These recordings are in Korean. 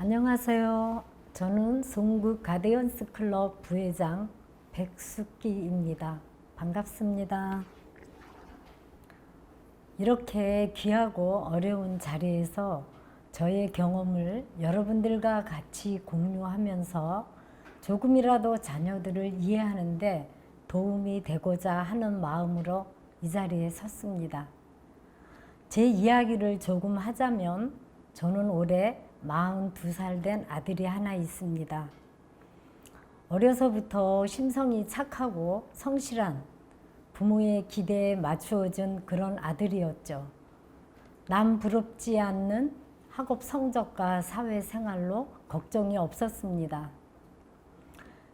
안녕하세요. 저는 송구 가디언스 클럽 부회장 백숙기입니다. 반갑습니다. 이렇게 귀하고 어려운 자리에서 저의 경험을 여러분들과 같이 공유하면서 조금이라도 자녀들을 이해하는데 도움이 되고자 하는 마음으로 이 자리에 섰습니다. 제 이야기를 조금 하자면 저는 올해 42살 된 아들이 하나 있습니다. 어려서부터 심성이 착하고 성실한 부모의 기대에 맞추어준 그런 아들이었죠. 남 부럽지 않는 학업 성적과 사회생활로 걱정이 없었습니다.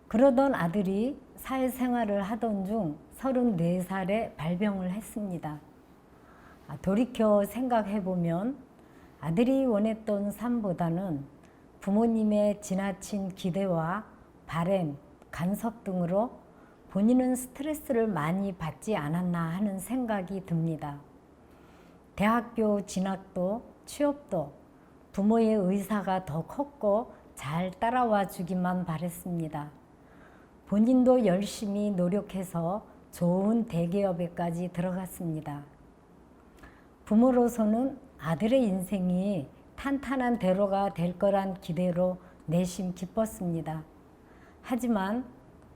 그러던 아들이 사회생활을 하던 중 34살에 발병을 했습니다. 돌이켜 생각해보면 아들이 원했던 삶보다는 부모님의 지나친 기대와 바램, 간섭 등으로 본인은 스트레스를 많이 받지 않았나 하는 생각이 듭니다. 대학교 진학도 취업도 부모의 의사가 더 컸고 잘 따라와 주기만 바랬습니다. 본인도 열심히 노력해서 좋은 대기업에까지 들어갔습니다. 부모로서는 아들의 인생이 탄탄한 대로가 될 거란 기대로 내심 기뻤습니다. 하지만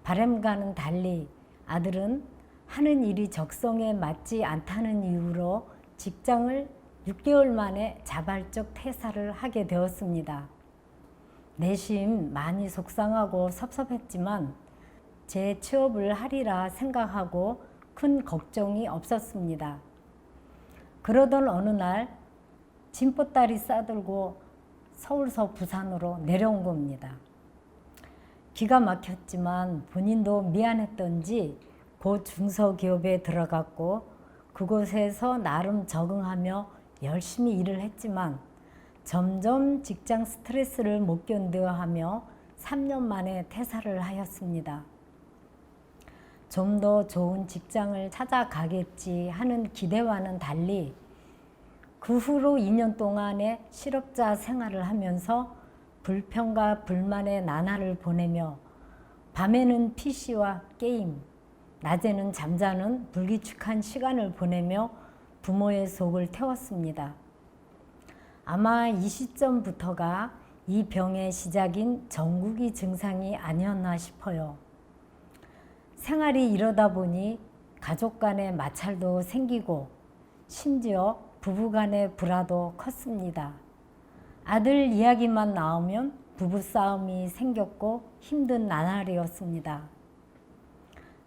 바람과는 달리 아들은 하는 일이 적성에 맞지 않다는 이유로 직장을 6개월 만에 자발적 퇴사를 하게 되었습니다. 내심 많이 속상하고 섭섭했지만 제 취업을 하리라 생각하고 큰 걱정이 없었습니다. 그러던 어느 날 짐보따리 싸들고 서울서 부산으로 내려온 겁니다. 기가 막혔지만 본인도 미안했던지 곧 중소기업에 들어갔고 그곳에서 나름 적응하며 열심히 일을 했지만 점점 직장 스트레스를 못 견뎌하며 3년 만에 퇴사를 하였습니다. 좀 더 좋은 직장을 찾아가겠지 하는 기대와는 달리 그 후로 2년 동안의 실업자 생활을 하면서 불평과 불만의 나날을 보내며 밤에는 PC와 게임, 낮에는 잠자는 불규칙한 시간을 보내며 부모의 속을 태웠습니다. 아마 이 시점부터가 이 병의 시작인 정국이 증상이 아니었나 싶어요. 생활이 이러다 보니 가족 간의 마찰도 생기고 심지어 부부 간의 불화도 컸습니다. 아들 이야기만 나오면 부부싸움이 생겼고 힘든 나날이었습니다.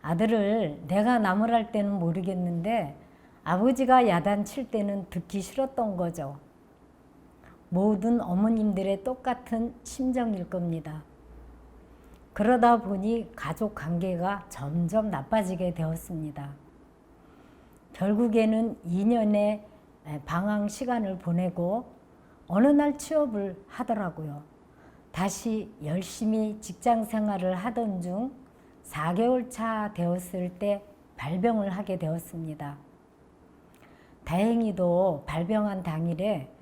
아들을 내가 나무랄 때는 모르겠는데 아버지가 야단칠 때는 듣기 싫었던 거죠. 모든 어머님들의 똑같은 심정일 겁니다. 그러다 보니 가족 관계가 점점 나빠지게 되었습니다. 결국에는 2년의 방황 시간을 보내고 어느 날 취업을 하더라고요. 다시 열심히 직장 생활을 하던 중 4개월 차 되었을 때 발병을 하게 되었습니다. 다행히도 발병한 당일에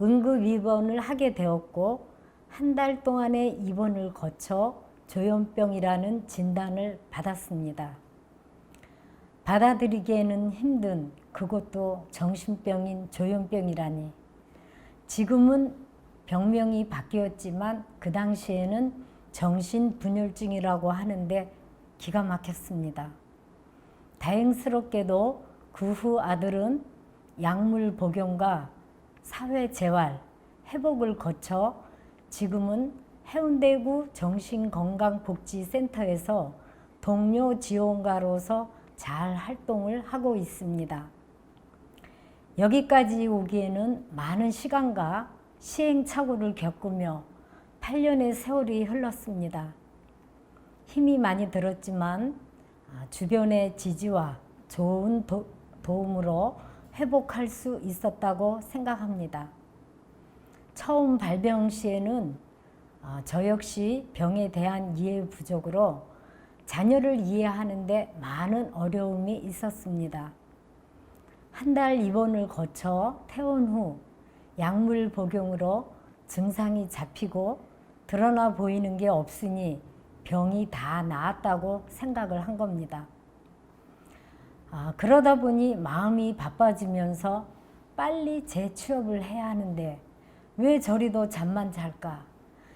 응급 입원을 하게 되었고 한 달 동안의 입원을 거쳐 조현병이라는 진단을 받았습니다. 받아들이기에는 힘든 그것도 정신병인 조현병이라니. 지금은 병명이 바뀌었지만 그 당시에는 정신분열증이라고 하는데 기가 막혔습니다. 다행스럽게도 그 후 아들은 약물 복용과 사회재활, 회복을 거쳐 지금은 해운대구 정신건강복지센터에서 동료 지원가로서 잘 활동을 하고 있습니다. 여기까지 오기에는 많은 시간과 시행착오를 겪으며 8년의 세월이 흘렀습니다. 힘이 많이 들었지만 주변의 지지와 좋은 도움으로 회복할 수 있었다고 생각합니다. 처음 발병 시에는 저 역시 병에 대한 이해 부족으로 자녀를 이해하는데 많은 어려움이 있었습니다. 한 달 입원을 거쳐 퇴원 후 약물 복용으로 증상이 잡히고 드러나 보이는 게 없으니 병이 다 나았다고 생각을 한 겁니다. 그러다 보니 마음이 바빠지면서 빨리 재취업을 해야 하는데 왜 저리도 잠만 잘까?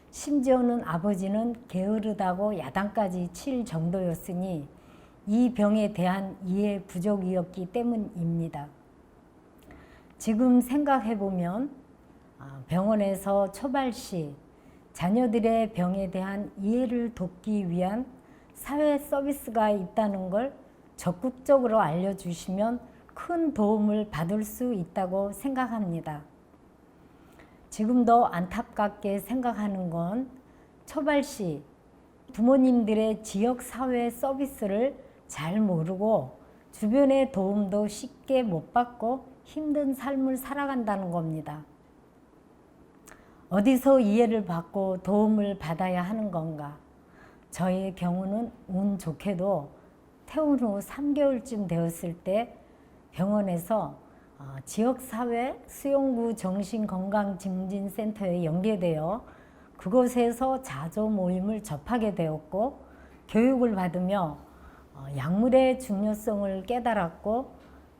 심지어는 아버지는 게으르다고 야단까지 칠 정도였으니 이 병에 대한 이해 부족이었기 때문입니다. 지금 생각해보면 병원에서 초발시 자녀들의 병에 대한 이해를 돕기 위한 사회 서비스가 있다는 걸 적극적으로 알려주시면 큰 도움을 받을 수 있다고 생각합니다. 지금도 안타깝게 생각하는 건 초발시 부모님들의 지역사회 서비스를 잘 모르고 주변의 도움도 쉽게 못 받고 힘든 삶을 살아간다는 겁니다. 어디서 이해를 받고 도움을 받아야 하는 건가? 저의 경우는 운 좋게도 퇴원 후 3개월쯤 되었을 때 병원에서 지역사회 수용구 정신건강증진센터에 연계되어 그곳에서 자조 모임을 접하게 되었고 교육을 받으며 약물의 중요성을 깨달았고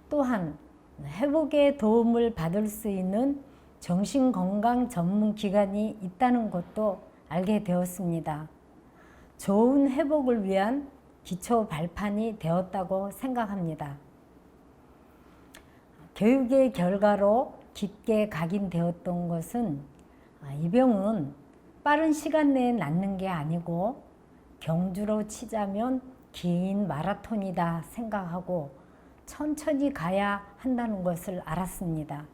또한 회복에 도움을 받을 수 있는 정신건강 전문기관이 있다는 것도 알게 되었습니다. 좋은 회복을 위한 기초 발판이 되었다고 생각합니다. 교육의 결과로 깊게 각인되었던 것은 이 병은 빠른 시간 내에 낫는 게 아니고 경주로 치자면 긴 마라톤이다 생각하고 천천히 가야 한다는 것을 알았습니다.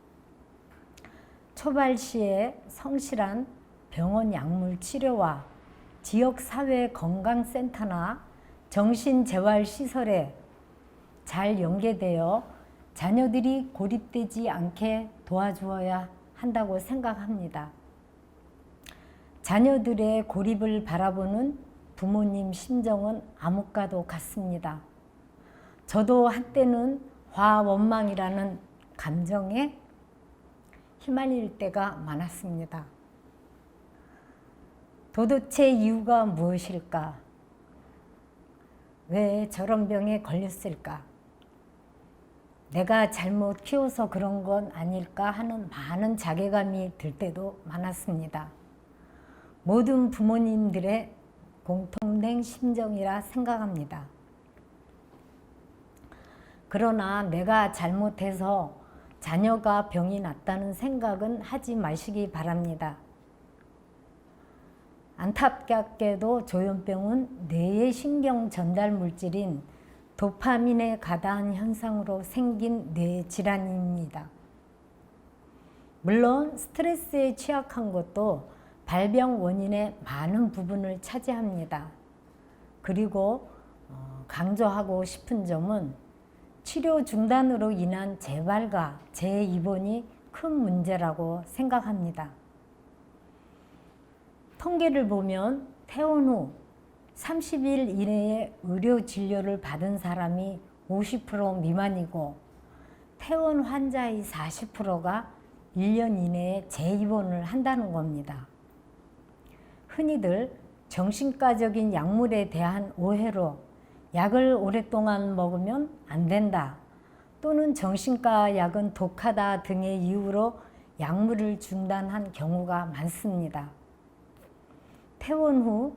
초발시에 성실한 병원 약물 치료와 지역사회건강센터나 정신재활시설에 잘 연계되어 자녀들이 고립되지 않게 도와주어야 한다고 생각합니다. 자녀들의 고립을 바라보는 부모님 심정은 암흑과도 같습니다. 저도 한때는 화원망이라는 감정에 휘말릴 때가 많았습니다. 도대체 이유가 무엇일까? 왜 저런 병에 걸렸을까? 내가 잘못 키워서 그런 건 아닐까 하는 많은 자괴감이 들 때도 많았습니다. 모든 부모님들의 공통된 심정이라 생각합니다. 그러나 내가 잘못해서 자녀가 병이 났다는 생각은 하지 마시기 바랍니다. 안타깝게도 조현병은 뇌의 신경 전달 물질인 도파민에 가다한 현상으로 생긴 뇌 질환입니다. 물론 스트레스에 취약한 것도 발병 원인의 많은 부분을 차지합니다. 그리고 강조하고 싶은 점은 치료 중단으로 인한 재발과 재입원이 큰 문제라고 생각합니다. 통계를 보면 퇴원 후 30일 이내에 의료 진료를 받은 사람이 50% 미만이고 퇴원 환자의 40%가 1년 이내에 재입원을 한다는 겁니다. 흔히들 정신과적인 약물에 대한 오해로 약을 오랫동안 먹으면 안 된다 또는 정신과 약은 독하다 등의 이유로 약물을 중단한 경우가 많습니다. 퇴원 후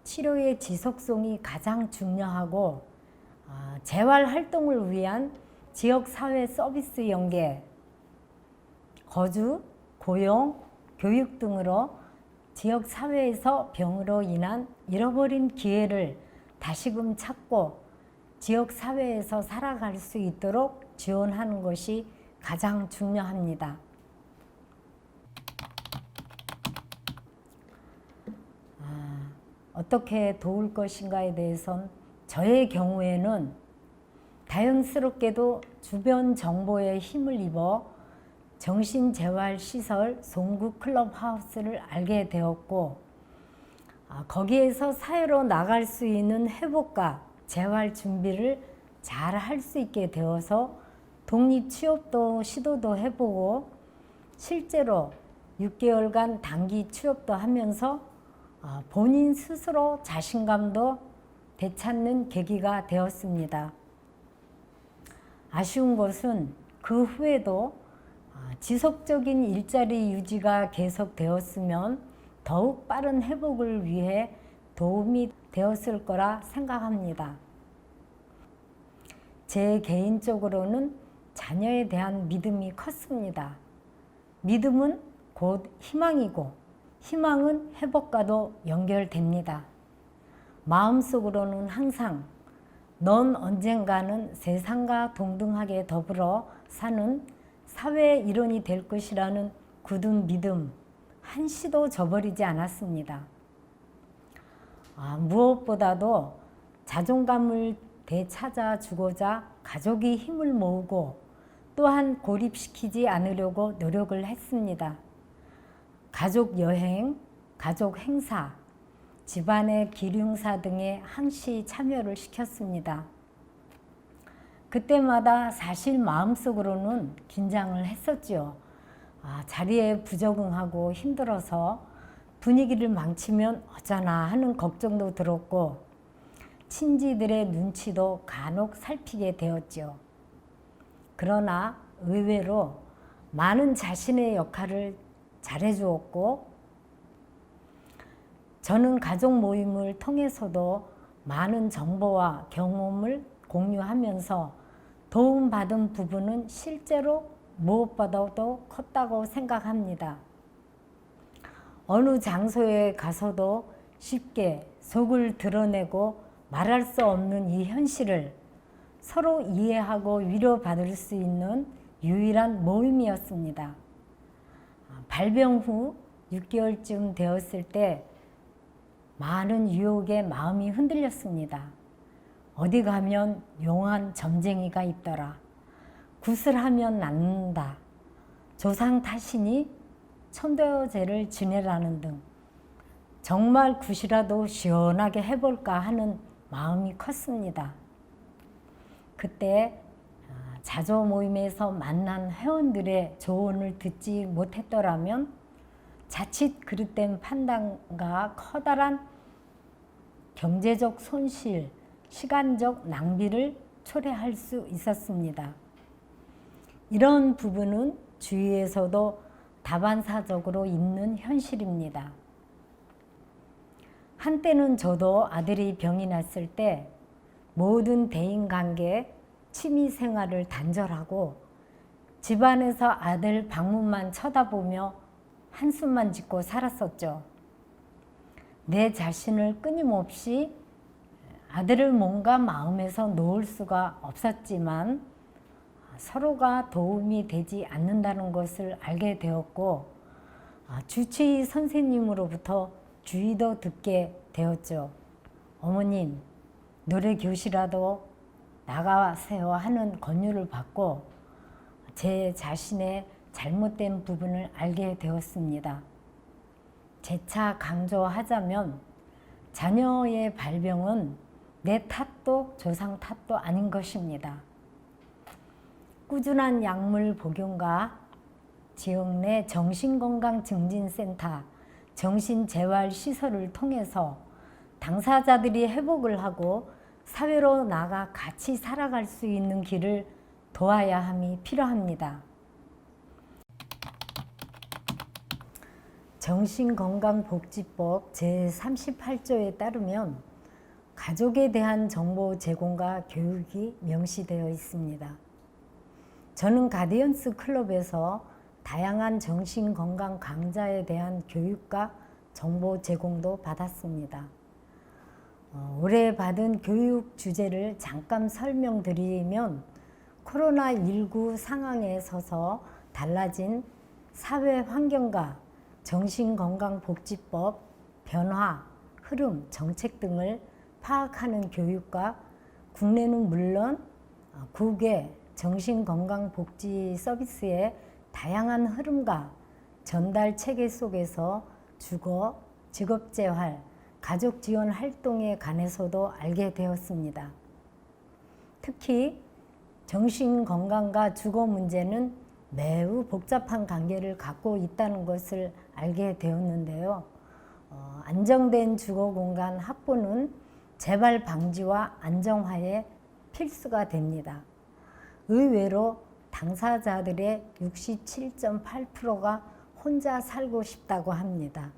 치료의 지속성이 가장 중요하고 재활 활동을 위한 지역사회 서비스 연계, 거주, 고용, 교육 등으로 지역사회에서 병으로 인한 잃어버린 기회를 다시금 찾고 지역사회에서 살아갈 수 있도록 지원하는 것이 가장 중요합니다. 어떻게 도울 것인가에 대해선 저의 경우에는 다행스럽게도 주변 정보에 힘을 입어 정신재활시설 송구 클럽하우스를 알게 되었고 거기에서 사회로 나갈 수 있는 회복과 재활 준비를 잘 할 수 있게 되어서 독립 취업도 시도도 해보고 실제로 6개월간 단기 취업도 하면서 본인 스스로 자신감도 되찾는 계기가 되었습니다. 아쉬운 것은 그 후에도 지속적인 일자리 유지가 계속되었으면 더욱 빠른 회복을 위해 도움이 되었을 거라 생각합니다. 제 개인적으로는 자녀에 대한 믿음이 컸습니다. 믿음은 곧 희망이고 희망은 회복과도 연결됩니다. 마음속으로는 항상 넌 언젠가는 세상과 동등하게 더불어 사는 사회의 일원이 될 것이라는 굳은 믿음 한시도 저버리지 않았습니다. 무엇보다도 자존감을 되찾아주고자 가족이 힘을 모으고 또한 고립시키지 않으려고 노력을 했습니다. 가족 여행, 가족 행사, 집안의 기륭사 등에 항시 참여를 시켰습니다. 그때마다 사실 마음속으로는 긴장을 했었지요. 자리에 부적응하고 힘들어서 분위기를 망치면 어쩌나 하는 걱정도 들었고 친지들의 눈치도 간혹 살피게 되었죠. 그러나 의외로 많은 자신의 역할을 잘해주었고 저는 가족 모임을 통해서도 많은 정보와 경험을 공유하면서 도움받은 부분은 실제로 무엇보다도 컸다고 생각합니다. 어느 장소에 가서도 쉽게 속을 드러내고 말할 수 없는 이 현실을 서로 이해하고 위로받을 수 있는 유일한 모임이었습니다. 발병 후 6개월쯤 되었을 때 많은 유혹에 마음이 흔들렸습니다. 어디 가면 용한 점쟁이가 있더라. 굿을 하면 낫는다. 조상 탓이니 천도제를 지내라는 등 정말 굿이라도 시원하게 해볼까 하는 마음이 컸습니다. 그때 자조 모임에서 만난 회원들의 조언을 듣지 못했더라면 자칫 그릇된 판단과 커다란 경제적 손실, 시간적 낭비를 초래할 수 있었습니다. 이런 부분은 주위에서도 다반사적으로 있는 현실입니다. 한때는 저도 아들이 병이 났을 때 모든 대인관계, 취미생활을 단절하고 집안에서 아들 방문만 쳐다보며 한숨만 짓고 살았었죠. 내 자신을 끊임없이 아들을 뭔가 마음에서 놓을 수가 없었지만 서로가 도움이 되지 않는다는 것을 알게 되었고 주치의 선생님으로부터 주의도 듣게 되었죠. 어머님, 노래 교실이라도 나가세요 하는 권유를 받고 제 자신의 잘못된 부분을 알게 되었습니다. 재차 강조하자면 자녀의 발병은 내 탓도 조상 탓도 아닌 것입니다. 꾸준한 약물 복용과 지역 내 정신건강증진센터, 정신재활시설을 통해서 당사자들이 회복을 하고 사회로 나가 같이 살아갈 수 있는 길을 도와야 함이 필요합니다. 정신건강복지법 제38조에 따르면 가족에 대한 정보 제공과 교육이 명시되어 있습니다. 저는 가디언스 클럽에서 다양한 정신건강 강좌에 대한 교육과 정보 제공도 받았습니다. 올해 받은 교육 주제를 잠깐 설명드리면 코로나19 상황에 서서 달라진 사회 환경과 정신건강복지법 변화, 흐름, 정책 등을 파악하는 교육과 국내는 물론 국외 정신건강복지 서비스의 다양한 흐름과 전달 체계 속에서 주거, 직업재활, 가족지원 활동에 관해서도 알게 되었습니다. 특히 정신건강과 주거 문제는 매우 복잡한 관계를 갖고 있다는 것을 알게 되었는데요. 안정된 주거공간 확보는 재발 방지와 안정화에 필수가 됩니다. 의외로 당사자들의 67.8%가 혼자 살고 싶다고 합니다.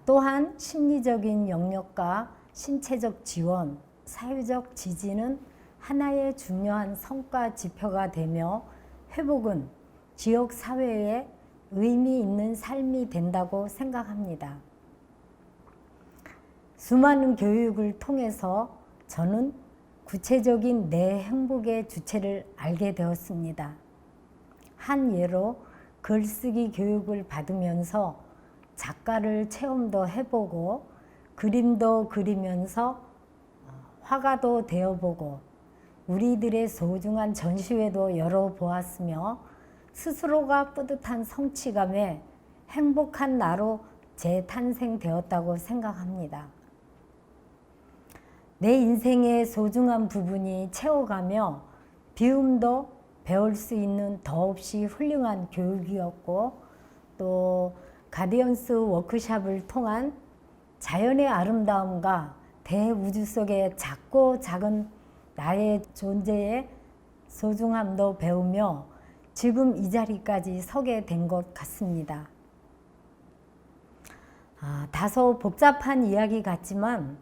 또한 심리적인 영역과 신체적 지원, 사회적 지지는 하나의 중요한 성과 지표가 되며 회복은 지역 사회에 의미 있는 삶이 된다고 생각합니다. 수많은 교육을 통해서 저는 구체적인 내 행복의 주체를 알게 되었습니다. 한 예로 글쓰기 교육을 받으면서 작가를 체험도 해보고 그림도 그리면서 화가도 되어보고 우리들의 소중한 전시회도 열어보았으며 스스로가 뿌듯한 성취감에 행복한 나로 재탄생되었다고 생각합니다. 내 인생의 소중한 부분이 채워가며 비움도 배울 수 있는 더없이 훌륭한 교육이었고 또 가디언스 워크숍을 통한 자연의 아름다움과 대우주 속의 작고 작은 나의 존재의 소중함도 배우며 지금 이 자리까지 서게 된 것 같습니다. 다소 복잡한 이야기 같지만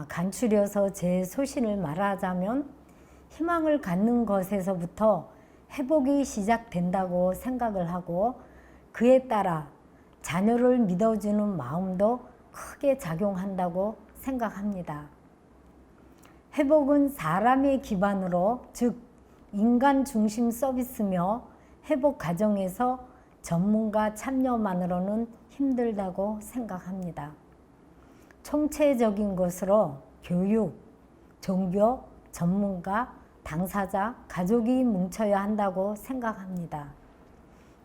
간추려서 제 소신을 말하자면 희망을 갖는 것에서부터 회복이 시작된다고 생각을 하고 그에 따라 자녀를 믿어주는 마음도 크게 작용한다고 생각합니다. 회복은 사람의 기반으로 즉 인간 중심 서비스며 회복 과정에서 전문가 참여만으로는 힘들다고 생각합니다. 총체적인 것으로 교육, 종교, 전문가, 당사자, 가족이 뭉쳐야 한다고 생각합니다.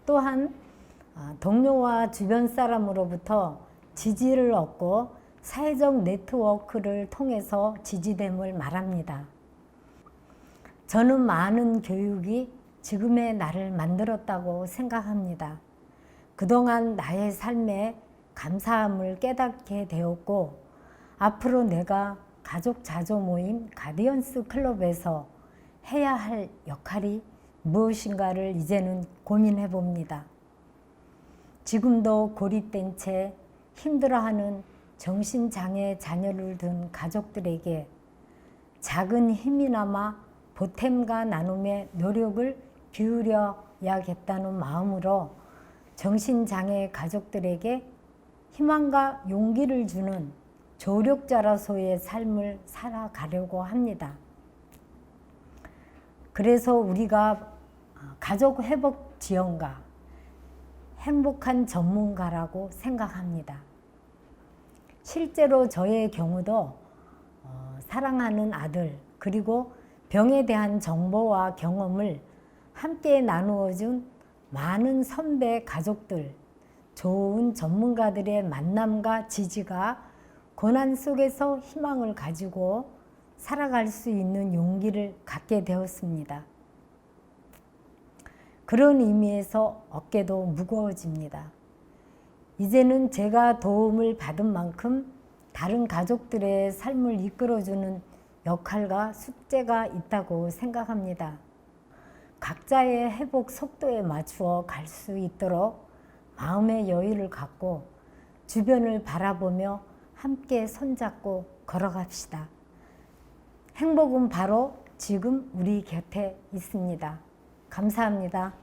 또한 동료와 주변 사람으로부터 지지를 얻고 사회적 네트워크를 통해서 지지됨을 말합니다. 저는 많은 교육이 지금의 나를 만들었다고 생각합니다. 그동안 나의 삶에 감사함을 깨닫게 되었고 앞으로 내가 가족 자조 모임 가디언스 클럽에서 해야 할 역할이 무엇인가를 이제는 고민해 봅니다. 지금도 고립된 채 힘들어하는 정신장애 자녀를 둔 가족들에게 작은 힘이나마 보탬과 나눔의 노력을 기울여야겠다는 마음으로 정신장애 가족들에게 희망과 용기를 주는 조력자로서의 삶을 살아가려고 합니다. 그래서 우리가 가족 회복 지원가, 행복한 전문가라고 생각합니다. 실제로 저의 경우도 사랑하는 아들 그리고 병에 대한 정보와 경험을 함께 나누어준 많은 선배 가족들, 좋은 전문가들의 만남과 지지가 고난 속에서 희망을 가지고 살아갈 수 있는 용기를 갖게 되었습니다. 그런 의미에서 어깨도 무거워집니다. 이제는 제가 도움을 받은 만큼 다른 가족들의 삶을 이끌어주는 역할과 숙제가 있다고 생각합니다. 각자의 회복 속도에 맞추어 갈 수 있도록 마음의 여유를 갖고 주변을 바라보며 함께 손잡고 걸어갑시다. 행복은 바로 지금 우리 곁에 있습니다. 감사합니다.